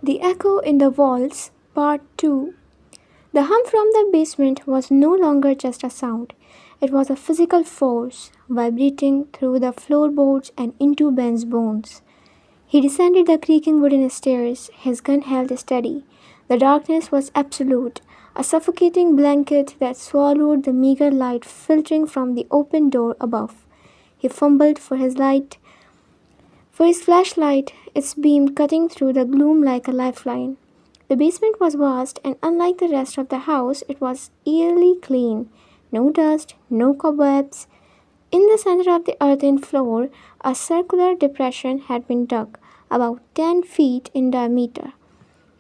The Echo in the Walls, Part 2. The hum from the basement was no longer just a sound. It was a physical force, vibrating through the floorboards and into Ben's bones. He descended the creaking wooden stairs, his gun held steady. The darkness was absolute, a suffocating blanket that swallowed the meager light filtering from the open door above. He fumbled for his flashlight, its beam cutting through the gloom like a lifeline. The basement was vast, and unlike the rest of the house, it was eerily clean. No dust, no cobwebs. In the center of the earthen floor, a circular depression had been dug, about 10 feet in diameter.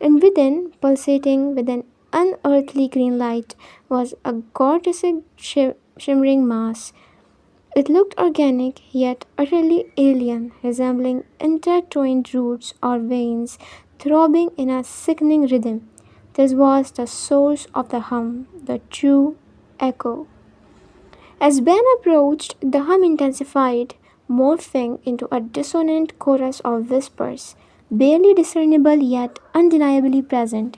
And within, pulsating with an unearthly green light, was a gorgeous shimmering mass. It looked organic, yet utterly alien, resembling intertwined roots or veins throbbing in a sickening rhythm. This was the source of the hum, the true echo. As Ben approached, the hum intensified, morphing into a dissonant chorus of whispers, barely discernible yet undeniably present.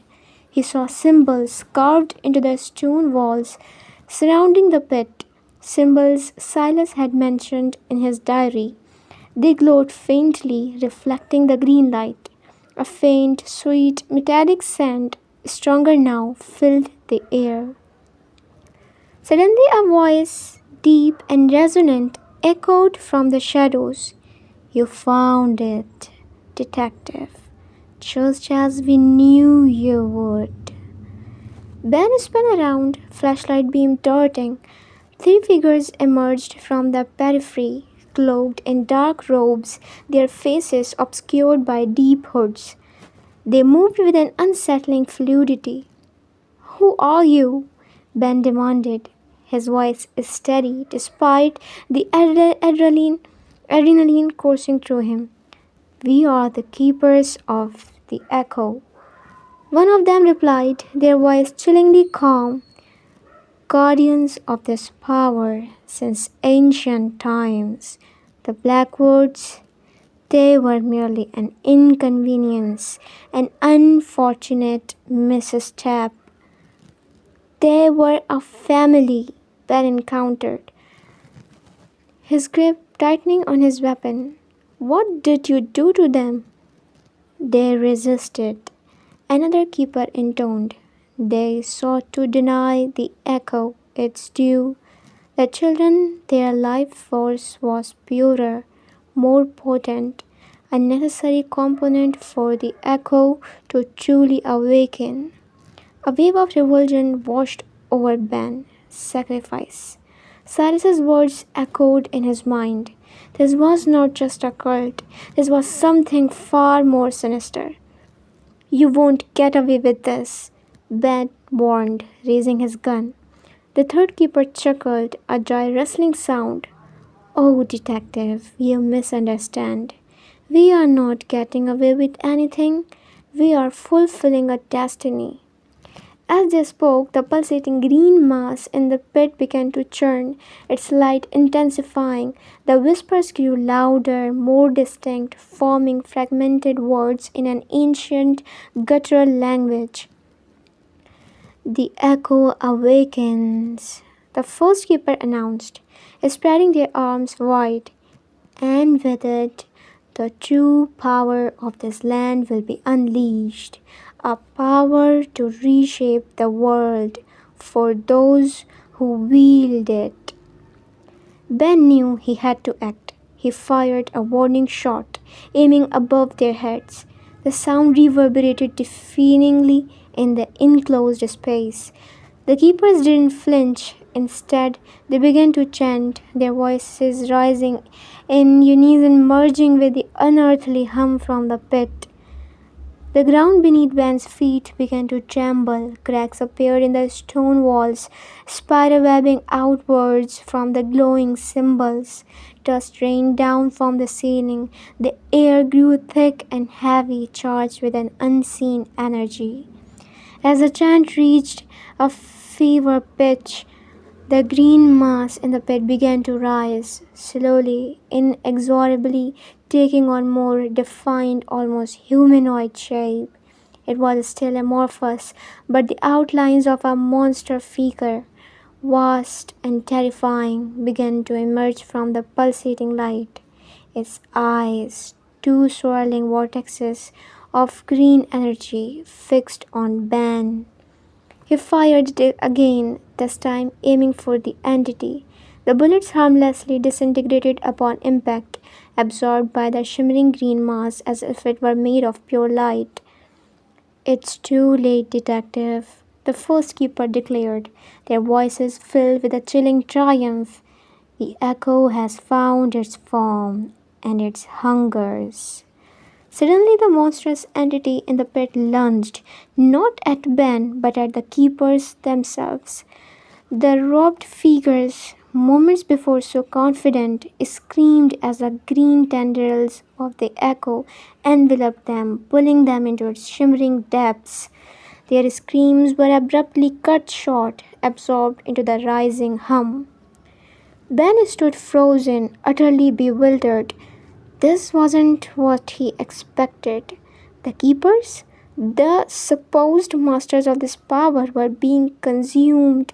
He saw symbols carved into the stone walls surrounding the pit, symbols Silas had mentioned in his diary. They glowed faintly, reflecting the green light. A faint, sweet, metallic scent, stronger now, filled the air. Suddenly a voice, deep and resonant, echoed from the shadows. "You found it, detective, just as we knew you would." Ben spun around, flashlight beam darting. 3 figures emerged from the periphery, cloaked in dark robes, their faces obscured by deep hoods. They moved with an unsettling fluidity. "Who are you?" Ben demanded, his voice steady despite the adrenaline coursing through him. "We are the keepers of the echo," one of them replied, their voice chillingly calm. "Guardians of this power since ancient times. The Blackwoods, they were merely an inconvenience, an unfortunate misstep. They were a family," Ben encountered, his grip tightening on his weapon. "What did you do to them?" "They resisted," another keeper intoned. "They sought to deny the echo its due. The children, their life force was purer, more potent, a necessary component for the echo to truly awaken." A wave of revulsion washed over Ben. Sacrifice. Silas's words echoed in his mind. This was not just a cult. This was something far more sinister. "You won't get away with this," Ben warned, raising his gun. The third keeper chuckled, a dry rustling sound. "Oh, detective, you misunderstand. We are not getting away with anything. We are fulfilling a destiny." As they spoke, the pulsating green mass in the pit began to churn, its light intensifying. The whispers grew louder, more distinct, forming fragmented words in an ancient guttural language. "The echo awakens," the first keeper announced, spreading their arms wide. "And with it, the true power of this land will be unleashed, a power to reshape the world for those who wield it." Ben knew he had to act. He fired a warning shot, aiming above their heads. The sound reverberated deafeningly in the enclosed space. The keepers didn't flinch. Instead, they began to chant, their voices rising in unison, merging with the unearthly hum from the pit. The ground beneath Ben's feet began to tremble. Cracks appeared in the stone walls, spiderwebbing outwards from the glowing symbols. Dust rained down from the ceiling. The air grew thick and heavy, charged with an unseen energy. As the chant reached a fever pitch, the green mass in the pit began to rise, slowly, inexorably, taking on more defined, almost humanoid shape. It was still amorphous, but the outlines of a monster figure, vast and terrifying, began to emerge from the pulsating light. Its eyes, two swirling vortexes of green energy, fixed on Ben. He fired it again, this time aiming for the entity. The bullets harmlessly disintegrated upon impact, absorbed by the shimmering green mass as if it were made of pure light. "It's too late, detective," the first keeper declared, their voices filled with a chilling triumph. "The echo has found its form, and it hungers." Suddenly the monstrous entity in the pit lunged, not at Ben, but at the keepers themselves. The robed figures, moments before so confident, screamed as the green tendrils of the echo enveloped them, pulling them into its shimmering depths. Their screams were abruptly cut short, absorbed into the rising hum. Ben stood frozen, utterly bewildered. This wasn't what he expected. The keepers, the supposed masters of this power, were being consumed.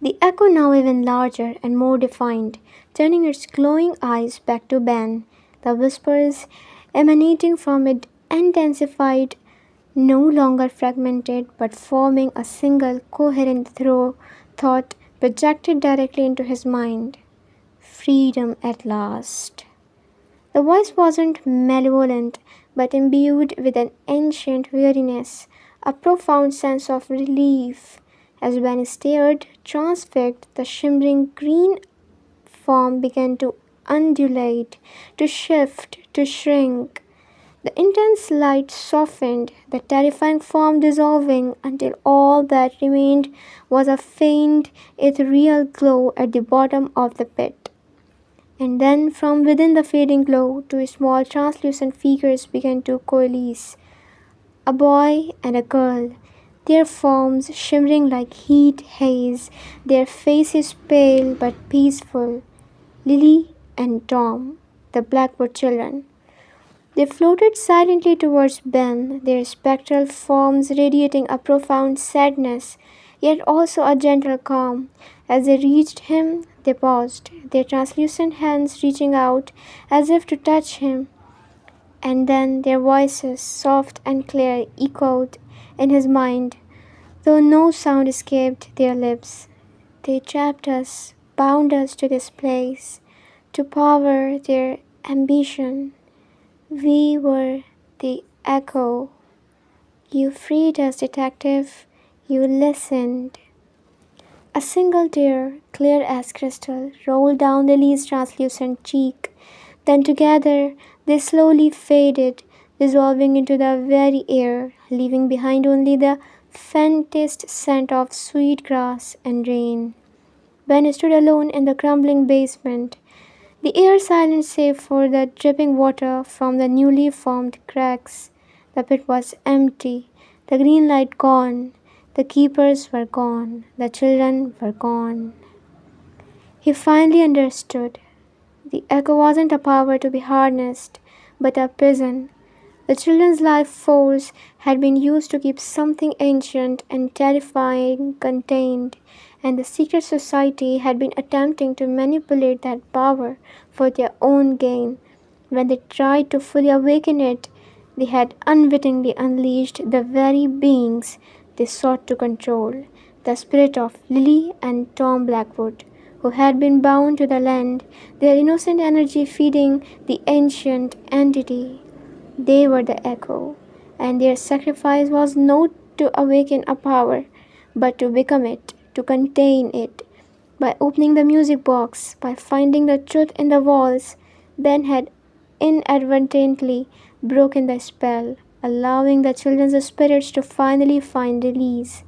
The echo, now even larger and more defined, turning its glowing eyes back to Ben. The whispers emanating from it intensified, no longer fragmented, but forming a single coherent thought projected directly into his mind. Freedom at last. The voice wasn't malevolent, but imbued with an ancient weariness, a profound sense of relief. As Ben stared, transfixed, the shimmering green form began to undulate, to shift, to shrink. The intense light softened, the terrifying form dissolving until all that remained was a faint, ethereal glow at the bottom of the pit. And then from within the fading glow, two small translucent figures began to coalesce, a boy and a girl, their forms shimmering like heat haze, their faces pale but peaceful. Lily and Tom, the Blackwood children. They floated silently towards Ben, their spectral forms radiating a profound sadness, yet also a gentle calm. As they reached him, they paused, their translucent hands reaching out as if to touch him, and then their voices, soft and clear, echoed in his mind, though no sound escaped their lips. "They trapped us, bound us to this place, to power their ambition. We were the echo. You freed us, detective. You listened." A single tear, clear as crystal, rolled down Lily's translucent cheek. Then together they slowly faded, dissolving into the very air, leaving behind only the faintest scent of sweet grass and rain. Ben stood alone in the crumbling basement, the air silent save for the dripping water from the newly formed cracks. The pit was empty, the green light gone, the keepers were gone, the children were gone. He finally understood. The echo wasn't a power to be harnessed, but a prison. The children's life force had been used to keep something ancient and terrifying contained, and the secret society had been attempting to manipulate that power for their own gain. When they tried to fully awaken it, they had unwittingly unleashed the very beings they sought to control, the spirit of Lily and Tom Blackwood, who had been bound to the land, their innocent energy feeding the ancient entity. They were the echo, and their sacrifice was not to awaken a power, but to become it, to contain it. By opening the music box, by finding the truth in the walls, Ben had inadvertently broken the spell, allowing the children's spirits to finally find release,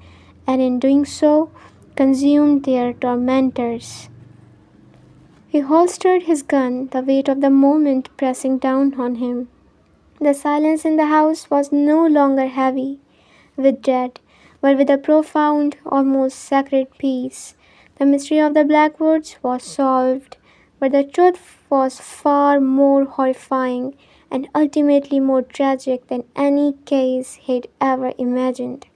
and in doing so, consumed their tormentors. He holstered his gun, the weight of the moment pressing down on him. The silence in the house was no longer heavy with dread, but with a profound, almost sacred peace. The mystery of the Blackwoods was solved, but the truth was far more horrifying, and ultimately more tragic than any case he'd ever imagined.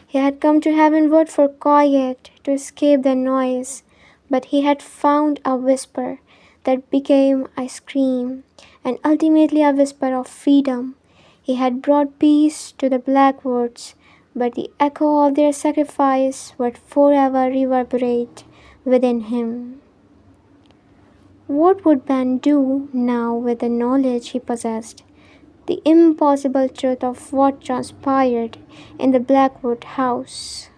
He had come to heavenward for quiet, to escape the noise, but he had found a whisper that became a scream, and ultimately a whisper of freedom. He had brought peace to the Blackwoods, but the echo of their sacrifice would forever reverberate within him. What would Ben do now with the knowledge he possessed? The impossible truth of what transpired in the Blackwood house.